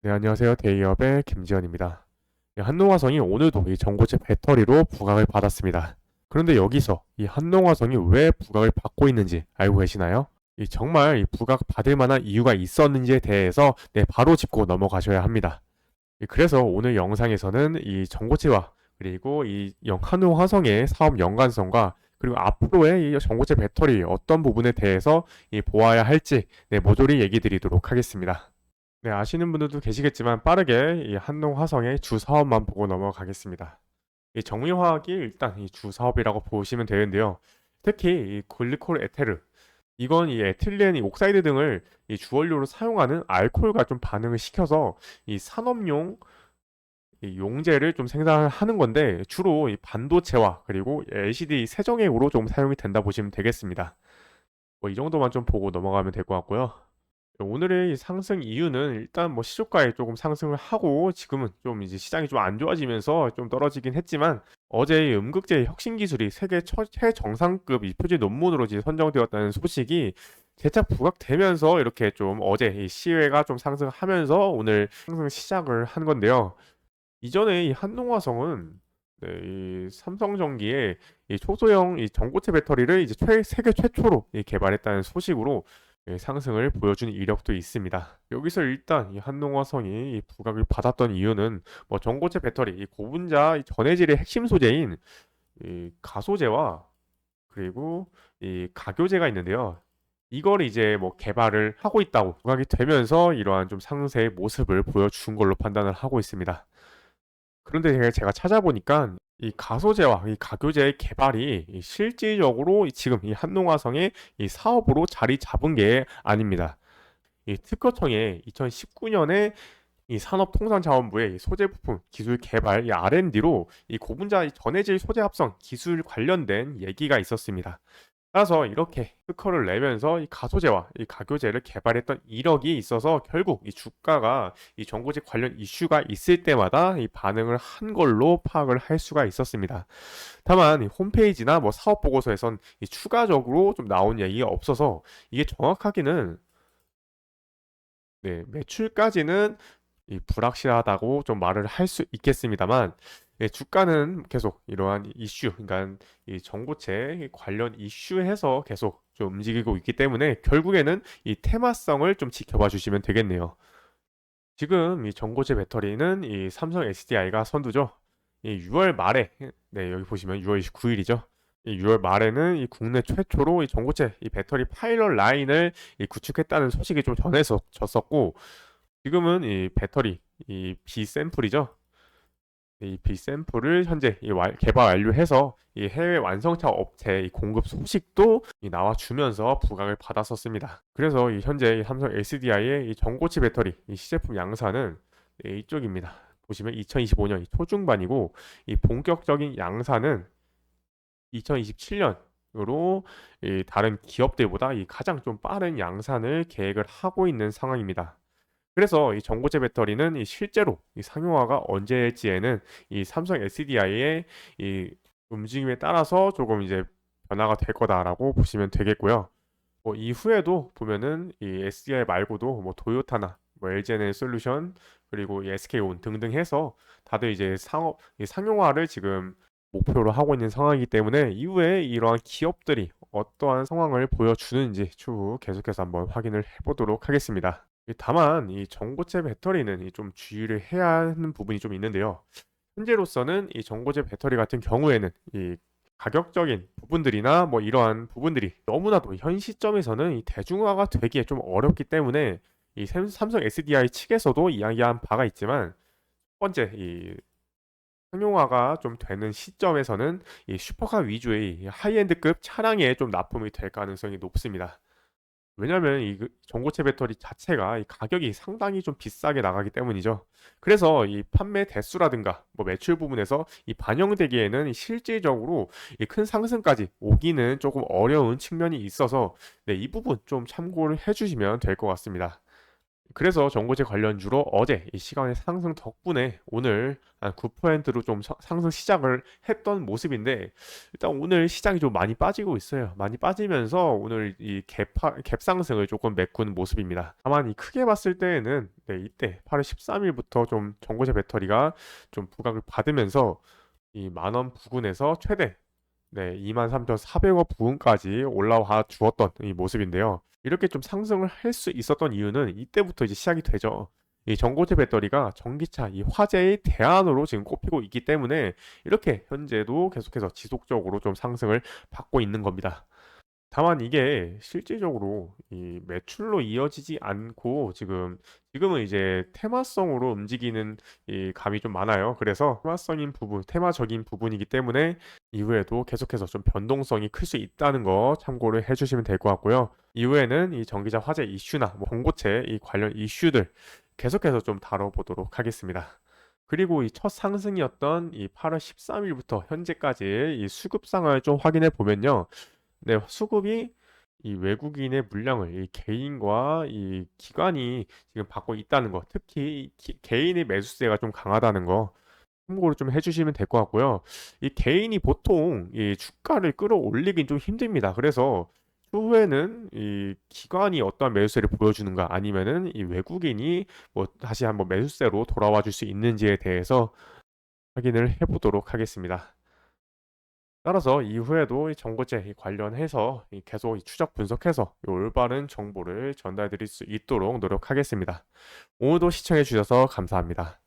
네, 안녕하세요. 대기업의 김지현입니다. 한농화성이 오늘도 이 전고체 배터리로 부각을 받았습니다. 그런데 여기서 이 한농화성이 왜 부각을 받고 있는지 알고 계시나요? 정말 이 부각 받을 만한 이유가 있었는지에 대해서 바로 짚고 넘어가셔야 합니다. 그래서 오늘 영상에서는 이 전고체와 그리고 한농화성의 사업 연관성과 그리고 앞으로의 이 전고체 배터리 어떤 부분에 대해서 보아야 할지 모조리 얘기 드리도록 하겠습니다. 네, 아시는 분들도 계시겠지만 빠르게 이 한농화성의 주 사업만 보고 넘어가겠습니다. 이 정유화학이 일단 이 주 사업이라고 보시면 되는데요. 특히 이 글리콜 에테르, 이건 이 에틸렌 이 옥사이드 등을 이 주원료로 사용하는 알코올과 좀 반응을 시켜서 이 산업용 이 용제를 좀 생산하는 건데, 주로 이 반도체와 그리고 LCD 세정액으로 좀 사용이 된다 보시면 되겠습니다. 뭐 이 정도만 좀 보고 넘어가면 될 것 같고요. 오늘의 상승 이유는 일단 뭐 시초가에 조금 상승을 하고 지금은 좀 이제 시장이 좀 안 좋아지면서 좀 떨어지긴 했지만, 어제 이 음극재 혁신 기술이 세계 최정상급 이 표지 논문으로 이제 선정되었다는 소식이 재차 부각되면서 이렇게 좀 어제 이 시외가 좀 상승하면서 오늘 상승 시작을 한 건데요. 이전에 이 한농화성은 이 삼성전기의 이 초소형 이 전고체 배터리를 이제 세계 최초로 개발했다는 소식으로 상승을 보여준 이력도 있습니다. 여기서 일단 이 한농화성이 이 부각을 받았던 이유는 뭐 전고체 배터리 이 고분자 이 전해질의 핵심 소재인 이 가소제와 그리고 이 가교제가 있는데요. 이걸 이제 뭐 개발을 하고 있다고 부각이 되면서 이러한 좀 상세의 모습을 보여준 걸로 판단을 하고 있습니다. 그런데 제가 찾아보니까 이 가소제와 이 가교제의 개발이 실질적으로 지금 이 한농화성의 이 사업으로 자리 잡은 게 아닙니다. 이 특허청에 2019년에 이 산업통상자원부의 이 소재 부품 기술 개발 이 R&D로 이 고분자 이 전해질 소재 합성 기술 관련된 얘기가 있었습니다. 따라서 이렇게 특허를 내면서 이 가소제와 이 가교제를 개발했던 이력이 있어서 결국 이 주가가 이 정보직 관련 이슈가 있을 때마다 이 반응을 한 걸로 파악을 할 수가 있었습니다. 다만 이 홈페이지나 뭐 사업 보고서에선 이 추가적으로 좀 나온 얘기가 없어서 이게 정확하게는 매출까지는 이 불확실하다고 좀 말을 할 수 있겠습니다만, 주가는 계속 이러한 이슈, 그러니까 이 정보체 관련 이슈에서 계속 좀 움직이고 있기 때문에 결국에는 이 테마성을 좀 지켜봐 주시면 되겠네요. 지금 이 전고체 배터리는 이 삼성 SDI가 선두죠. 이 6월 말에, 여기 보시면 6월 29일이죠. 이 6월 말에는 이 국내 최초로 이 전고체 이 배터리 파일럿 라인을 이 구축했다는 소식이 좀 전해졌었고, 지금은 이 배터리 이 B 샘플이죠. 이 B 샘플을 현재 개발 완료해서 이 해외 완성차 업체 이 공급 소식도 나와주면서 부각을 받았었습니다. 그래서 현재 이 삼성 SDI의 이 전고치 배터리 이 시제품 양산은 이쪽입니다. 보시면 2025년 초중반이고, 이 본격적인 양산은 2027년으로 이 다른 기업들보다 이 가장 좀 빠른 양산을 계획을 하고 있는 상황입니다. 그래서 이 전고체 배터리는 이 실제로 이 상용화가 언제일지에는 이 삼성 SDI의 이 움직임에 따라서 조금 이제 변화가 될 거다라고 보시면 되겠고요. 뭐 이후에도 보면은 이 SDI 말고도 뭐 도요타나 뭐 LG에너지 솔루션 그리고 이 SK온 등등 해서 다들 이제 이 상용화를 지금 목표로 하고 있는 상황이기 때문에 이후에 이러한 기업들이 어떠한 상황을 보여주는지 추후 계속해서 한번 확인을 해보도록 하겠습니다. 다만 이 전고체 배터리는 좀 주의를 해야 하는 부분이 좀 있는데요. 현재로서는 이 전고체 배터리 같은 경우에는 이 가격적인 부분들이나 뭐 이러한 부분들이 너무나도 현 시점에서는 이 대중화가 되기에 좀 어렵기 때문에 이 삼성 SDI 측에서도 이야기한 바가 있지만, 첫 번째 이 상용화가 좀 되는 시점에서는 이 슈퍼카 위주의 이 하이엔드급 차량에 좀 납품이 될 가능성이 높습니다. 왜냐면 전고체 배터리 자체가 이 가격이 상당히 좀 비싸게 나가기 때문이죠. 그래서 이 판매 대수라든가 뭐 매출 부분에서 이 반영되기에는 실질적으로 이 큰 상승까지 오기는 조금 어려운 측면이 있어서 이 부분 좀 참고를 해주시면 될 것 같습니다. 그래서 정보재 관련주로 어제 이 시간의 상승 덕분에 오늘 한 9%로 좀 상승 시작을 했던 모습인데, 일단 오늘 시장이 좀 많이 빠지고 있어요. 많이 빠지면서 오늘 이 갭 상승을 조금 메꾸는 모습입니다. 다만 이 크게 봤을 때에는 네, 이때 8월 13일부터 좀 정보재 배터리가 좀 부각을 받으면서 이 만원 부근에서 최대 네, 23,400원 부근까지 올라와 주었던 이 모습인데요. 이렇게 좀 상승을 할 수 있었던 이유는 이때부터 이제 시작이 되죠. 이 전고체 배터리가 전기차 이 화재의 대안으로 지금 꼽히고 있기 때문에 이렇게 현재도 계속해서 지속적으로 좀 상승을 받고 있는 겁니다. 다만 이게 실질적으로 이 매출로 이어지지 않고 지금은 이제 테마성으로 움직이는 이 감이 좀 많아요. 그래서 테마적인 부분이기 때문에 이후에도 계속해서 좀 변동성이 클 수 있다는 거 참고를 해주시면 될 것 같고요. 이후에는 이 전기차 화재 이슈나 뭐 전고체 이 관련 이슈들 계속해서 좀 다뤄보도록 하겠습니다. 그리고 이 첫 상승이었던 이 8월 13일부터 현재까지 이 수급 상황을 좀 확인해 보면요. 네, 수급이 이 외국인의 물량을 이 개인과 이 기관이 지금 받고 있다는 거, 특히 개인의 매수세가 좀 강하다는 거 참고로 좀 해주시면 될 것 같고요. 이 개인이 보통 이 주가를 끌어올리긴 좀 힘듭니다. 그래서 추후에는 이 기관이 어떠한 매수세를 보여주는가, 아니면은 이 외국인이 뭐 다시 한번 매수세로 돌아와 줄 수 있는지에 대해서 확인을 해보도록 하겠습니다. 따라서 이후에도 이 정보제 관련해서 계속 추적 분석해서 이 올바른 정보를 전달 드릴 수 있도록 노력하겠습니다. 오늘도 시청해 주셔서 감사합니다.